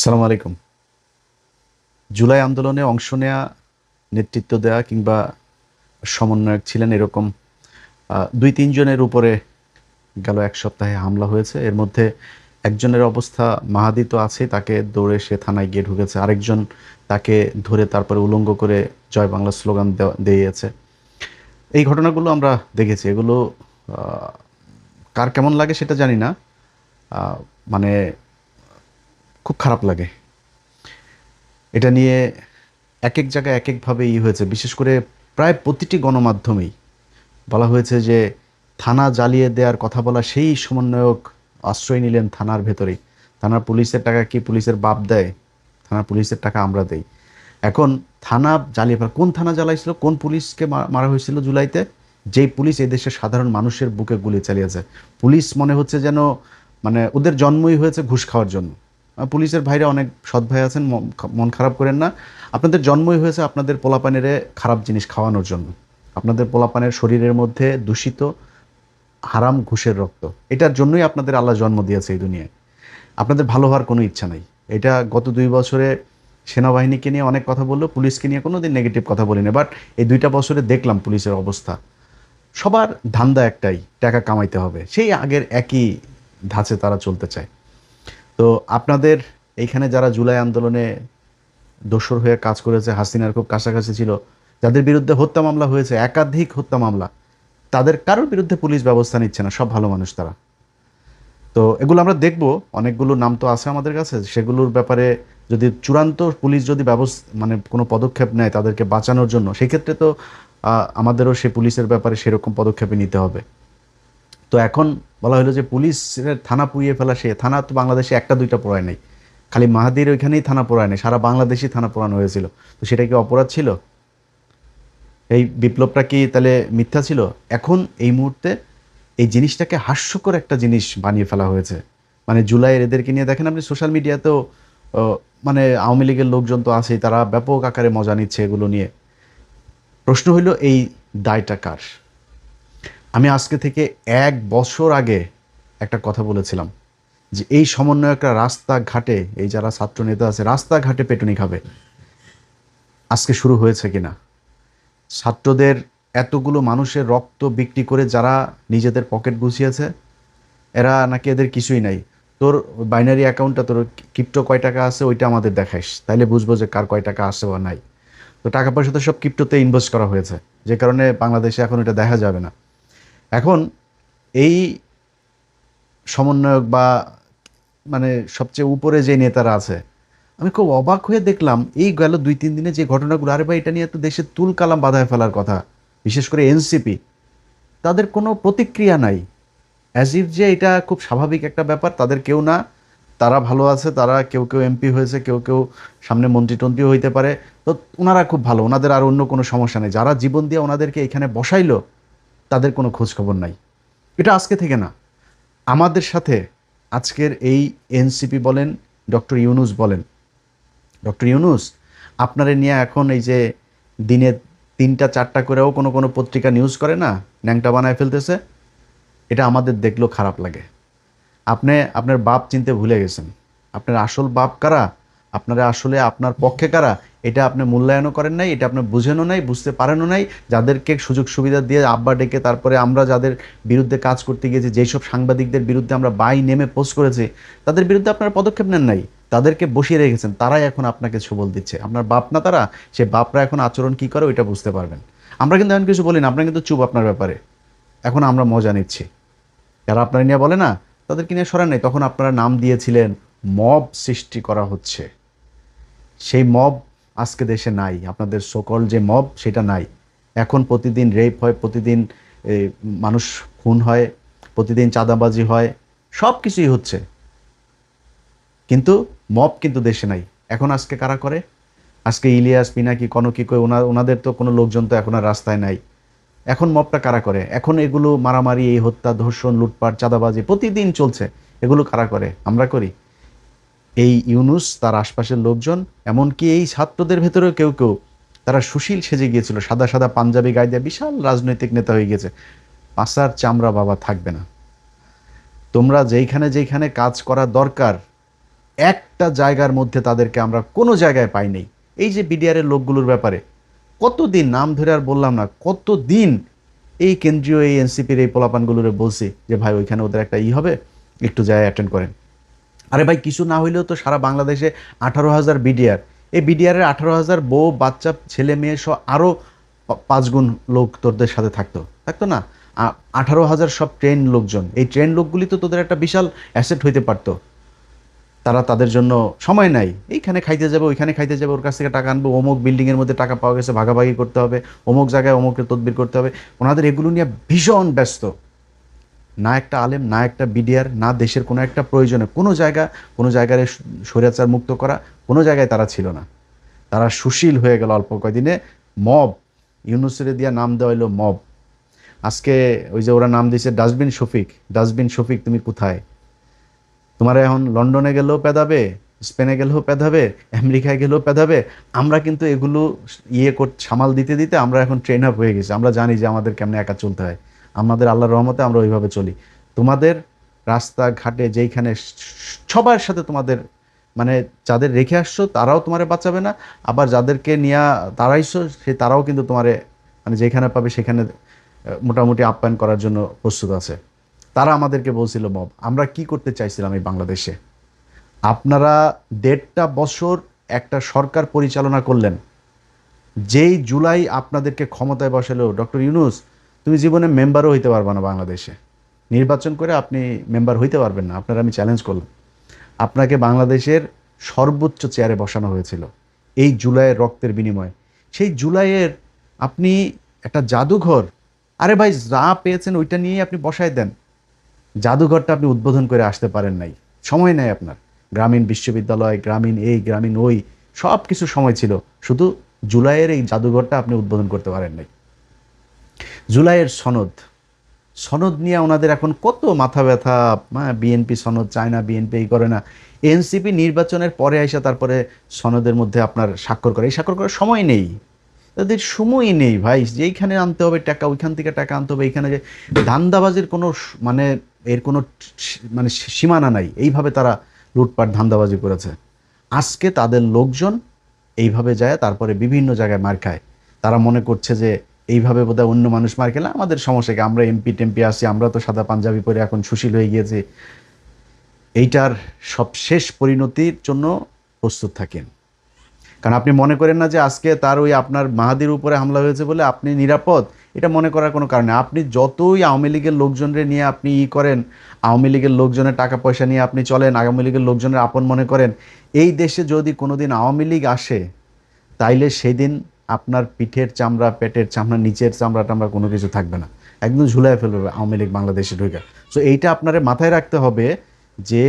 আসসালামু আলাইকুম। জুলাই আন্দোলনে অংশ নেয়া, নেতৃত্ব দেয়া কিংবা সমন্বয়ক ছিলেন এরকম ২-৩ জনের উপরে গেল ১ সপ্তাহে হামলা হয়েছে। এর মধ্যে একজনের অবস্থা মাহাদি তো আছেই, তাকে দৌড়ে সে থানায় গিয়ে ঢুকেছে। আরেকজন তাকে ধরে তারপরে উলঙ্গ করে জয় বাংলা স্লোগান দিয়েছে। এই ঘটনাগুলো আমরা দেখেছি। এগুলো আ কার কেমন লাগে সেটা জানি না। আ মানে খুব খারাপ লাগে। এটা নিয়ে একেক জায়গায় একেকভাবে হয়েছে। বিশেষ করে প্রায় প্রতিটি গণমাধ্যমেই বলা হয়েছে যে থানা জ্বালিয়ে দেওয়ার কথা বলা সেই সমন্বয়ক আশ্রয় নিলেন থানার ভেতরেই। থানার পুলিশের টাকা কি পুলিশের বাপ দেয়? থানার পুলিশের টাকা আমরা দেই। এখন থানা জ্বালিয়ে ফেলা, কোন থানা জ্বালাইছিল? কোন পুলিশকে মারা হয়েছিল জুলাইতে? যেই পুলিশ এই দেশের সাধারণ মানুষের বুকে গুলি চালিয়েছে। পুলিশ মনে হচ্ছে যেন মানে ওদের জন্মই হয়েছে ঘুষ খাওয়ার জন্য। পুলিশের ভাইরা অনেক সৎ ভাই আছেন, মন খারাপ করেন না। আপনাদের জন্মই হয়েছে আপনাদের পোলাপানেরে খারাপ জিনিস খাওয়ানোর জন্য। আপনাদের পোলাপানের শরীরের মধ্যে দূষিত হারাম ঘুষের রক্ত। এটার জন্যই আপনাদের আল্লাহ জন্ম দিয়েছে এই দুনিয়ায়। আপনাদের ভালো হওয়ার কোনো ইচ্ছা নাই। এটা গত ২ বছরে সেনাবাহিনীকে নিয়ে অনেক কথা বললেও পুলিশকে নিয়ে কোনোদিন নেগেটিভ কথা বলি না। বাট এই ২টা বছরে দেখলাম পুলিশের অবস্থা। সবার ধান্দা একটাই, টাকা কামাইতে হবে। সেই আগের একই ধাঁচে তারা চলতে চায়। তো আপনাদের এইখানে যারা জুলাই আন্দোলনে দোসর হয়ে কাজ করেছে, হাসিনার খুব কাছাকাছি ছিল, যাদের বিরুদ্ধে হত্যা মামলা হয়েছে, একাধিক হত্যা মামলা, তাদের কারোর বিরুদ্ধে পুলিশ ব্যবস্থা নিচ্ছে না। সব ভালো মানুষ তারা। তো এগুলো আমরা দেখব। অনেকগুলো নাম তো আছে আমাদের কাছে। সেগুলোর ব্যাপারে যদি চূড়ান্ত পুলিশ যদি মানে কোনো পদক্ষেপ নেয় তাদেরকে বাঁচানোর জন্য, সেক্ষেত্রে তো আমাদেরও সে পুলিশের ব্যাপারে সেরকম পদক্ষেপই নিতে হবে। তো এখন বলা হলো যে পুলিশের থানা পুড়িয়ে ফেলা, সে থানা তো বাংলাদেশে ১টা ২টা পোড়ায় নাই। খালি মাহাদির ওইখানেই থানা পোড়ায় নাই, সারা বাংলাদেশই থানা পোড়ানো হয়েছিল। তো সেটা কি অপরাধ ছিল? এই বিপ্লবটা কি তাহলে মিথ্যা ছিল? এখন এই মুহূর্তে এই জিনিসটাকে হাস্যকর একটা জিনিস বানিয়ে ফেলা হয়েছে। মানে জুলাইয়ের এদেরকে নিয়ে দেখেন আপনি সোশ্যাল মিডিয়াতেও অ মানে আওয়ামী লীগের লোকজন তো আছেই, তারা ব্যাপক আকারে মজা নিচ্ছে এগুলো নিয়ে। প্রশ্ন হইল এই দায়টা কার? আমি আজকে থেকে ১ বছর আগে একটা কথা বলেছিলাম যে এই সমন্বয়করা রাস্তাঘাটে, এই যারা ছাত্র নেতা আছে রাস্তাঘাটে পেটুনি খাবে। আজকে শুরু হয়েছে কিনা? ছাত্রদের এতগুলো মানুষের রক্ত বিক্রি করে যারা নিজেদের পকেট গুছিয়েছে, এরা নাকি এদের কিছুই নাই। তোর বাইনারি অ্যাকাউন্টটা, তোর ক্রিপ্টো কয় টাকা আছে ওইটা আমাদের দেখাইস, তাইলে বুঝবো যে কার কয় টাকা আছে বা নাই। তো টাকা পয়সা তো সব ক্রিপ্টোতে ইনভেস্ট করা হয়েছে, যে কারণে বাংলাদেশে এখন এটা দেখা যাবে না। এখন এই সমন্বয়ক বা মানে সবচেয়ে উপরে যে নেতারা আছে, আমি খুব অবাক হয়ে দেখলাম এই গেল ২-৩ দিনে যে ঘটনাগুলো, আরে ভাই এটা নিয়ে তো দেশে তুলকালাম বাধায় ফেলার কথা। বিশেষ করে এনসিপি, তাদের কোনো প্রতিক্রিয়া নাই। অ্যাজ ইফ যে এটা খুব স্বাভাবিক একটা ব্যাপার, তাদের কেউ না, তারা ভালো আছে, তারা কেউ এমপি হয়েছে, কেউ সামনে মন্ত্রী-টন্ত্রীও হইতে পারে। তো উনারা খুব ভালো, ওনাদের আর অন্য কোনো সমস্যা নেই। যারা জীবন দিয়ে ওনাদেরকে এখানে বসাইলো, তাদের কোনো খোঁজ খবর নাই। এটা আজকে থেকে না। আমাদের সাথে আজকের এই এনসিপি বলেন, ডক্টর ইউনূস বলেন, ডক্টর ইউনূস আপনারে নিয়ে এখন এই যে দিনে ৩টা ৪টা করেও কোনো পত্রিকা নিউজ করে না, ন্যাংটা বানায় ফেলতেছে। এটা আমাদের দেখলেও খারাপ লাগে। আপনি আপনার বাপ চিনতে ভুলে গেছেন। আপনার আসল বাপ কারা, আপনারা আসলে আপনার পক্ষে কারা, এটা আপনি মূল্যায়নও করেন নাই, এটা আপনি বুঝেনও নাই, বুঝতে পারেনও নাই। যাদেরকে সুযোগ সুবিধা দিয়ে আব্বা ডেকে তারপরে আমরা যাদের বিরুদ্ধে কাজ করতে গিয়েছি, যেসব সাংবাদিকদের বিরুদ্ধে আমরা বাই নেমে পোস্ট করেছি, তাদের বিরুদ্ধে আপনারা পদক্ষেপ নেন নাই। তাদেরকে বসিয়ে রেখেছেন, তারাই এখন আপনাকে সবল দিচ্ছে। আপনার বাপ না তারা, সে বাপরা এখন আচরণ কী করে ওইটা বুঝতে পারবেন। আমরা কিন্তু এমন কিছু বলি না, আপনারা কিন্তু চুপ আপনার ব্যাপারে। এখন আমরা মজা নিচ্ছি। যারা আপনারা নিয়ে বলে না, তাদেরকে নিয়ে সরেন নাই। তখন আপনারা নাম দিয়েছিলেন মব সৃষ্টি করা হচ্ছে। সেই মব আজকে দেশে নাই। আপনাদের সকল যে মব সেটা নাই। এখন প্রতিদিন রেপ হয়, প্রতিদিন মানুষ খুন হয়, প্রতিদিন চাঁদাবাজি হয়, সব কিছুই হচ্ছে। কিন্তু মব কিন্তু দেশে নাই। এখন আজকে কারা করে? আজকে ইলিয়াস, পিনাকি, কনকি কই ওনাদের তো কোনো লোকজন তো এখন আর রাস্তায় নাই। এখন মবটা কারা করে? এখন এগুলো মারামারি, এই হত্যা, ধর্ষণ, লুটপাট, চাঁদাবাজি প্রতিদিন চলছে। এগুলো কারা করে? আমরা করি। এই ইউনূস, তার আশপাশের লোকজন, এমনকি এই ছাত্রদের ভেতরেও কেউ তারা সুশীল সেজে গিয়েছিল। সাদা সাদা পাঞ্জাবি গায়ে দিয়ে বিশাল রাজনৈতিক নেতা হয়ে গেছে। পাছার চামড়া বাবা থাকবে না। তোমরা যেইখানে কাজ করা দরকার, একটা জায়গার মধ্যে তাদেরকে আমরা কোনো জায়গায় পাই নাই। এই যে বিডিআরের লোকগুলোর ব্যাপারে কতদিন নাম ধরে আর বললাম না, কতদিন এই কেন্দ্রীয় এই এনসিপির এই পোলাপানগুলোরে বলছি যে ভাই ওইখানে ওদের একটা হবে, একটু যায় অ্যাটেন্ড করেন। আরে ভাই কিছু না হইলেও তো সারা বাংলাদেশে 18,000 বিডিআর, এই বিডিআরের 18,000 বউ বাচ্চা ছেলে মেয়ে সহ আরও 5 গুণ লোক তোদের সাথে থাকতো থাকতো না? 18,000 সব ট্রেন লোকজন, এই ট্রেন লোকগুলি তো তোদের একটা বিশাল অ্যাসেট হইতে পারতো। তারা তাদের জন্য সময় নাই, এইখানে খাইতে যাবে ওইখানে খাইতে যাবে, ওর কাছ থেকে টাকা আনবো, অমুক বিল্ডিংয়ের মধ্যে টাকা পাওয়া গেছে ভাগাভাগি করতে হবে, অমুক জায়গায় অমুককে তদবির করতে হবে। ওনাদের এগুলো নিয়ে ভীষণ ব্যস্ত। না একটা আলেম, না একটা বিডিআর, না দেশের কোনো একটা প্রয়োজনে কোনো জায়গায় স্বৈরাচার মুক্ত করা কোনো জায়গায় তারা ছিল না। তারা সুশীল হয়ে গেল অল্প কয়দিনে। মব, ইউনুসের দিয়া নাম দেওয়া হইলো মব। আজকে ওই যে ওরা নাম দিয়েছে ডাস্টবিন শফিক। ডাস্টবিন শফিক তুমি কোথায়? তোমার এখন লন্ডনে গেলেও পেদাবে, স্পেনে গেলেও পেদাবে, আমেরিকায় গেলেও পেদাবে। আমরা কিন্তু এগুলো সামাল দিতে দিতে আমরা এখন ট্রেন আপ হয়ে গেছি। আমরা জানি যে আমাদের কেমনে একা চলতে হয়। আমাদের আল্লাহর রহমতে আমরা ওইভাবে চলি। তোমাদের রাস্তাঘাটে যেইখানে সবার সাথে তোমাদের মানে যাদের রেখে আসছো তারাও তোমারে বাঁচাবে না, আবার যাদেরকে নিয়ে তাড়াইছো তারাও কিন্তু তোমারে মানে যেখানে পাবে সেখানে মোটামুটি আপ্যায়ন করার জন্য প্রস্তুত আছে। তারা আমাদেরকে বলছিল মব। আমরা কি করতে চাইছিলাম এই বাংলাদেশে? আপনারা 1.5 বছর একটা সরকার পরিচালনা করলেন, যেই জুলাই আপনাদেরকে ক্ষমতায় বসালো ডক্টর ইউনূস, তুমি জীবনে মেম্বারও হইতে পারবে না বাংলাদেশে। নির্বাচন করে আপনি মেম্বার হইতে পারবেন না। আপনারা আমি চ্যালেঞ্জ করলাম, আপনাকে বাংলাদেশের সর্বোচ্চ চেয়ারে বসানো হয়েছিল এই জুলাইয়ের রক্তের বিনিময়ে। সেই জুলাইয়ের আপনি একটা জাদুঘর, আরে ভাই যা পেয়েছেন ওইটা নিয়েই আপনি বসায় দেন। জাদুঘরটা আপনি উদ্বোধন করে আসতে পারেন নাই, সময় নেই আপনার। গ্রামীণ বিশ্ববিদ্যালয়, গ্রামীণ এই গ্রামীণ ওই সব কিছু সময় ছিল, শুধু জুলাইয়ের এই জাদুঘরটা আপনি উদ্বোধন করতে পারেন নাই। জুলাইয়ের সনদ, সনদ নিয়ে ওনাদের এখন কত মাথা ব্যথা। বিএনপি সনদ চায় না, বিএনপি এই করে না। এনসিপি নির্বাচনের পরে আইসা তারপরে সনদের মধ্যে আপনার স্বাক্ষর করে, এই স্বাক্ষর করার সময় নেই, তাদের সময়ই নেই ভাই। যেইখানে আনতে হবে টাকা ওইখান থেকে টাকা আনতে হবে। এইখানে যে ধান্দাবাজির কোনো মানে এর কোনো মানে সীমানা নাই। এইভাবে তারা লুটপাট ধান্দাবাজি করেছে। আজকে তাদের লোকজন এইভাবে যায় তারপরে বিভিন্ন জায়গায় মার খায়। তারা মনে করছে যে এইভাবে বোধহয় অন্য মানুষ মার খেলে আমাদের সমস্যা কি, আমরা এমপি টেমপি আসি, আমরা তো সাদা পাঞ্জাবি পরে এখন সুশীল হয়ে গিয়েছি। এইটার সব শেষ পরিণতির জন্য প্রস্তুত থাকেন। কারণ আপনি মনে করেন না যে আজকে তার ওই আপনার মাহাদির উপরে হামলা হয়েছে বলে আপনি নিরাপদ, এটা মনে করার কোনো কারণে। আপনি যতই আওয়ামী লীগের লোকজনরে নিয়ে আপনি করেন, আওয়ামী লীগের লোকজনের টাকা পয়সা নিয়ে আপনি চলেন, আওয়ামী লীগের লোকজনের আপন মনে করেন, এই দেশে যদি কোনোদিন আওয়ামী লীগ আসে তাইলে সেই দিন আপনার পিঠের চামড়া, পেটের চামড়া, নিচের চামড়া টামড়া কোনো কিছু থাকবে না, একদম ঝুলাই ফেলবে আওয়ামী লীগ বাংলাদেশে ঢুকে। সো এইটা আপনার মাথায় রাখতে হবে যে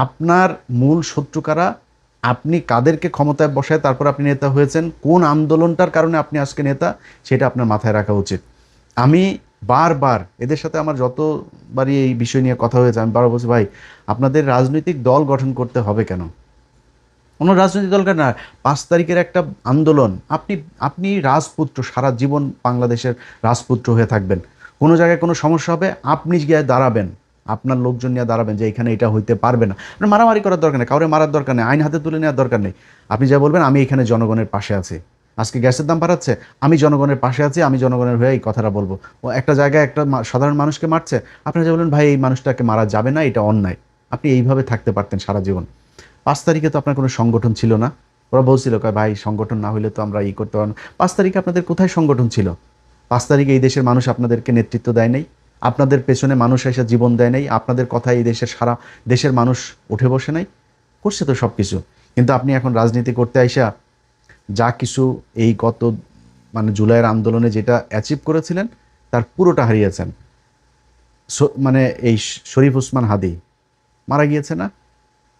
আপনার মূল শত্রু কারা, আপনি কাদেরকে ক্ষমতায় বসায় তারপর আপনি নেতা হয়েছেন, কোন আন্দোলনটার কারণে আপনি আজকে নেতা, সেটা আপনার মাথায় রাখা উচিত। আমি বারবার এদের সাথে আমার যতবারই এই বিষয় নিয়ে কথা হয়েছে আমি বারবার বলছি, ভাই আপনাদের রাজনৈতিক দল গঠন করতে হবে কেন? কোনো রাজনৈতিক দলকে না, 5 তারিখের একটা আন্দোলন, আপনি আপনি রাজপুত্র, সারা জীবন বাংলাদেশের রাজপুত্র হয়ে থাকবেন। কোনো জায়গায় কোনো সমস্যা হবে আপনি গিয়ে দাঁড়াবেন, আপনার লোকজন নিয়ে দাঁড়াবেন যে এখানে এটা হইতে পারবে না। আপনার মারামারি করার দরকার নেই, কাউরে মারার দরকার নেই, আইন হাতে তুলে নেওয়ার দরকার নেই। আপনি যা বলবেন আমি এখানে জনগণের পাশে আছি, আজকে গ্যাসের দাম বাড়াচ্ছে, আমি জনগণের পাশে আছি, আমি জনগণের হয়ে এই কথাটা বলবো। ও একটা জায়গায় একটা সাধারণ মানুষকে মারছে, আপনি যা বলবেন ভাই এই মানুষটাকে মারা যাবে না, এটা অন্যায়, আপনি এইভাবে থাকতে পারতেন সারা জীবন। 5 তারিখে তো আপনার কোনো সংগঠন ছিল না। ওরা বলছিল কয় ভাই সংগঠন না হইলে তো আমরা করতে পারবো না। 5 তারিখে আপনাদের কোথায় সংগঠন ছিল? 5 তারিখে এই দেশের মানুষ আপনাদেরকে নেতৃত্ব দেয় নাই, আপনাদের পেছনে মানুষ এসে জীবন দেয় নাই, আপনাদের কথায় এই দেশের সারা দেশের মানুষ উঠে বসে নাই, করছে তো সব কিছু। কিন্তু আপনি এখন রাজনীতি করতে আইসা যা কিছু এই গত মানে জুলাইয়ের আন্দোলনে যেটা অ্যাচিভ করেছিলেন তার পুরোটা হারিয়েছেন। মানে এই শরীফ ওসমান হাদি মারা গিয়েছে না?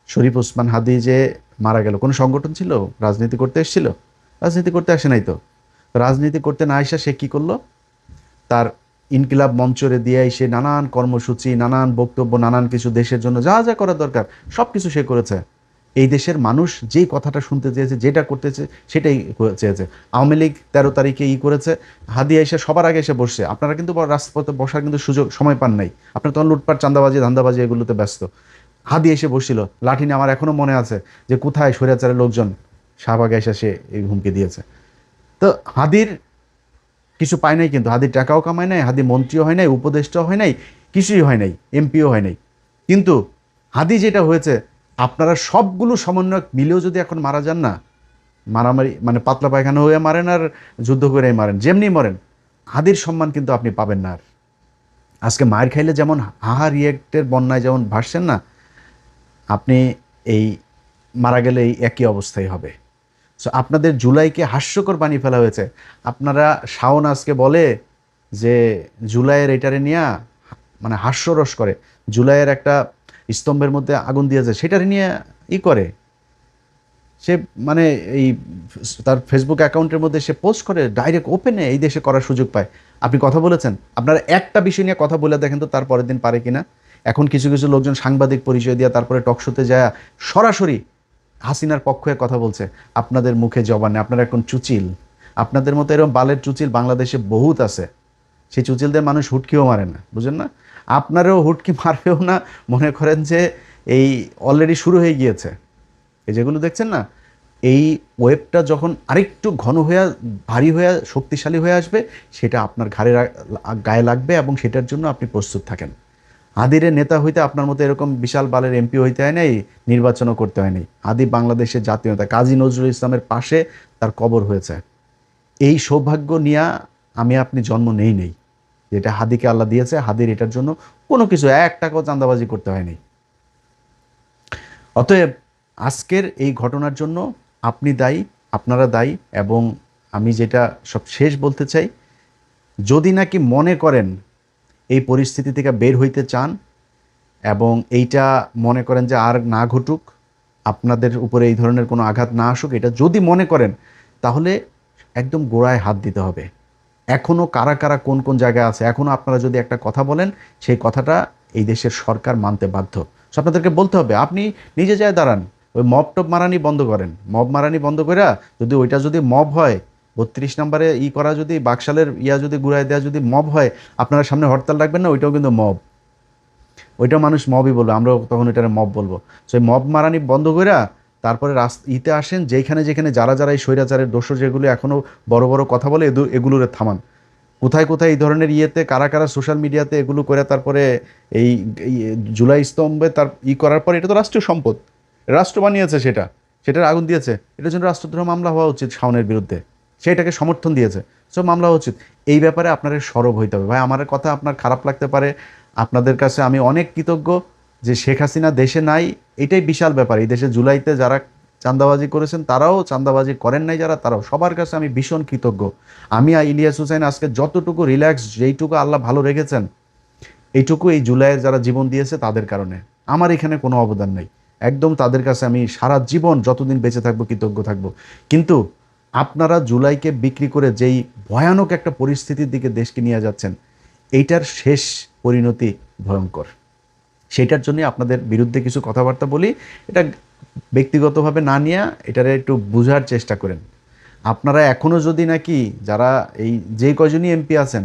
শরীফ ওসমান হাদি যে মারা গেল, কোনো সংগঠন ছিল? রাজনীতি করতে এসেছিল? রাজনীতি করতে আসে নাই তো। রাজনীতি করতে না আসা সে কী করলো? তার ইনকিলাব মঞ্চরে দিয়ে সে নানান কর্মসূচি, নানান বক্তব্য, নানান কিছু দেশের জন্য যা যা করার দরকার সব কিছু সে করেছে। এই দেশের মানুষ যেই কথাটা শুনতে চেয়েছে, যেটা করতেছে সেটাই চেয়েছে। আওয়ামী লীগ 13 তারিখে করেছে, হাদি এসে সবার আগে এসে বসছে। আপনারা কিন্তু রাজপথে বসার কিন্তু সুযোগ সময় পান নাই, আপনারা তখন লুটপাট, চাঁদাবাজি, ধান্দাবাজি এগুলোতে ব্যস্ত। হাদি এসে বসছিল লাঠি নিয়ে। আমার এখনো মনে আছে যে কোথায় স্বৈরাচারের লোকজন শাহবাগে এসে সে এই হুমকি দিয়েছে। তো হাদির কিছু পায় নাই, কিন্তু হাদির টাকাও কামায় নাই, হাদি মন্ত্রীও হয় নাই, উপদেষ্টাও হয় নাই, কিছুই হয় নাই, এমপিও হয় নাই। কিন্তু হাদি যেটা হয়েছে, আপনারা সবগুলো সমন্বয়ক মিলেও যদি এখন মারা যান না, মারামারি মানে পাতলা পায়খানা হয়ে মারেন আর যুদ্ধ করে মারেন, যেমনি মরেন, হাদির সম্মান কিন্তু আপনি পাবেন না আর। আজকে মায়ের খাইলে যেমন হাহা রিয়েক্টের বন্যায় যেমন ভাসছেন না, আপনি এই মারা গেলে এই একই অবস্থাই হবে। সো আপনাদের জুলাইকে হাস্যকর বানিয়ে ফেলা হয়েছে। আপনারা শাওন আজকে বলে যে জুলাইয়ের এটারে নিয়ে মানে হাস্যরস করে, জুলাইয়ের একটা স্তম্ভের মধ্যে আগুন দিয়েছে সেটারে নিয়ে করে সে মানে এই তার ফেসবুক অ্যাকাউন্টের মধ্যে সে পোস্ট করে ডাইরেক্ট ওপেনে এই দেশে করার সুযোগ পায়। আপনি কথা বলেছেন, আপনারা একটা বিষয় নিয়ে কথা বলে দেখেন তো তার পরের দিন পারে কিনা। এখন কিছু কিছু লোকজন সাংবাদিক পরিচয় দিয়ে তারপরে টকশোতে যায় সরাসরি হাসিনার পক্ষে কথা বলছে। আপনাদের মুখে জবান নেই, আপনারা এখন চুচিল। আপনাদের মতো এরকম বালের চুচিল বাংলাদেশে বহুত আছে। সেই চুচিলদের মানুষ হুটকিও মারে না, বুঝেন না? আপনারাও হুটকি মারবেও না, মনে করেন যে এই অলরেডি শুরু হয়ে গিয়েছে। এই যেগুলো দেখছেন না, এই ওয়েবটা যখন আরেকটু ঘন হয়ে ভারী হয়ে শক্তিশালী হয়ে আসবে, সেটা আপনার গায়ে লাগবে এবং সেটার জন্য আপনি প্রস্তুত থাকেন। হাদিরের নেতা হইতে আপনার মতো এরকম বিশাল বালের এমপি হইতে হয় নাই, নির্বাচনও করতে হয় নাই। হাদি বাংলাদেশের জাতীয় নেতা, কাজী নজরুল ইসলামের পাশে তার কবর হয়েছে। এই সৌভাগ্য নিয়ে আমি আপনি জন্ম নেই, যেটা হাদিকে আল্লাহ দিয়েছে। হাদির এটার জন্য কোনো কিছু এক টাকাও চাঁদাবাজি করতে হয়নি। অতএব আজকের এই ঘটনার জন্য আপনি দায়ী, আপনারা দায়ী। এবং আমি যেটা সব শেষ বলতে চাই, যদি নাকি মনে করেন এই পরিস্থিতি থেকে বের হইতে চান এবং এইটা মনে করেন যে আর না ঘটুক, আপনাদের উপরে এই ধরনের কোনো আঘাত না আসুক, এটা যদি মনে করেন, তাহলে একদম গোড়ায় হাত দিতে হবে। এখনও কারা কারা কোন কোন জায়গায় আছে, এখনও আপনারা যদি একটা কথা বলেন, সেই কথাটা এই দেশের সরকার মানতে বাধ্য। সো আপনাদেরকে বলতে হবে, আপনি নিজে যায় দাঁড়ান, ওই মব টব মারানি বন্ধ করেন। মব মারানি বন্ধ করে যদি ওইটা যদি মব হয়, 32 নম্বরে করা যদি বাকশালের যদি ঘুরায় দেওয়া যদি মব হয়, আপনারা সামনে হরতাল রাখবেন না, ওইটাও কিন্তু মব। ওইটাও মানুষ মবই বলবো, আমরাও তখন ওইটারে মব বলবো। সো এই মব মারানি বন্ধ করে তারপরে আসেন, যেখানে যেখানে যারা যারা এই স্বৈরাচারের দোষর যেগুলো এখনও বড় বড় কথা বলে, এগুলোরে থামান। কোথায় কোথায় এই ধরনের কারা কারা সোশ্যাল মিডিয়াতে এগুলো করে তারপরে এই এই জুলাই স্তম্ভে তার করার পর, এটা তো রাষ্ট্রীয় সম্পদ, রাষ্ট্র বানিয়েছে, সেটার আগুন দিয়েছে, এটার জন্য রাষ্ট্রদ্রোহ মামলা হওয়া উচিত শাওনের বিরুদ্ধে। সেটাকে সমর্থন দিয়েছে, সব মামলা হওয়া উচিত। এই ব্যাপারে আপনাদের সরব হইতে হবে। ভাই, আমার কথা আপনার খারাপ লাগতে পারে, আপনাদের কাছে আমি অনেক কৃতজ্ঞ যে শেখ হাসিনা দেশে নাই, এটাই বিশাল ব্যাপার। এই দেশে জুলাইতে যারা চাঁদাবাজি করেছেন তারাও, চাঁদাবাজি করেন নাই যারা, তারাও, সবার কাছে আমি ভীষণ কৃতজ্ঞ। আমি ইলিয়াস হুসাইন আজকে যতটুকু রিল্যাক্স, যেইটুকু আল্লাহ ভালো রেখেছেন, এইটুকু এই জুলাইয়ের যারা জীবন দিয়েছে তাদের কারণে। আমার এখানে কোনো অবদান নেই, একদম তাদের কাছে আমি সারা জীবন যতদিন বেঁচে থাকবো কৃতজ্ঞ থাকবো। কিন্তু আপনারা জুলাইকে বিক্রি করে যেই ভয়ানক একটা পরিস্থিতির দিকে দেশকে নিয়ে যাচ্ছেন, এইটার শেষ পরিণতি ভয়ঙ্কর। সেইটার জন্য আপনাদের বিরুদ্ধে কিছু কথাবার্তা বলি। এটা ব্যক্তিগতভাবে না নিয়ে এটারে একটু বোঝার চেষ্টা করেন। আপনারা এখনও যদি নাকি যারা এই যে কয়জনই এমপি আছেন,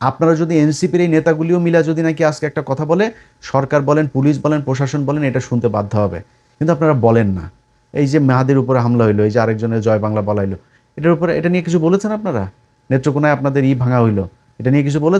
আপনারা যদি এনসিপির এই নেতাগুলিও মিলা যদি নাকি আজকে একটা কথা বলে, সরকার বলেন, পুলিশ বলেন, প্রশাসন বলেন, এটা শুনতে বাধ্য হবে। কিন্তু আপনারা বলেন না। এই যে মেহাদির উপরে হামলা হইলো, এই যে আরেকজনের জয় বাংলা বলাইলো, এটার উপরে, এটা নিয়ে কিছু বলেছেন আপনারা? নেত্রকোনায় আপনাদের ভাঙা হইলো, এটা নিয়ে কিছু বলে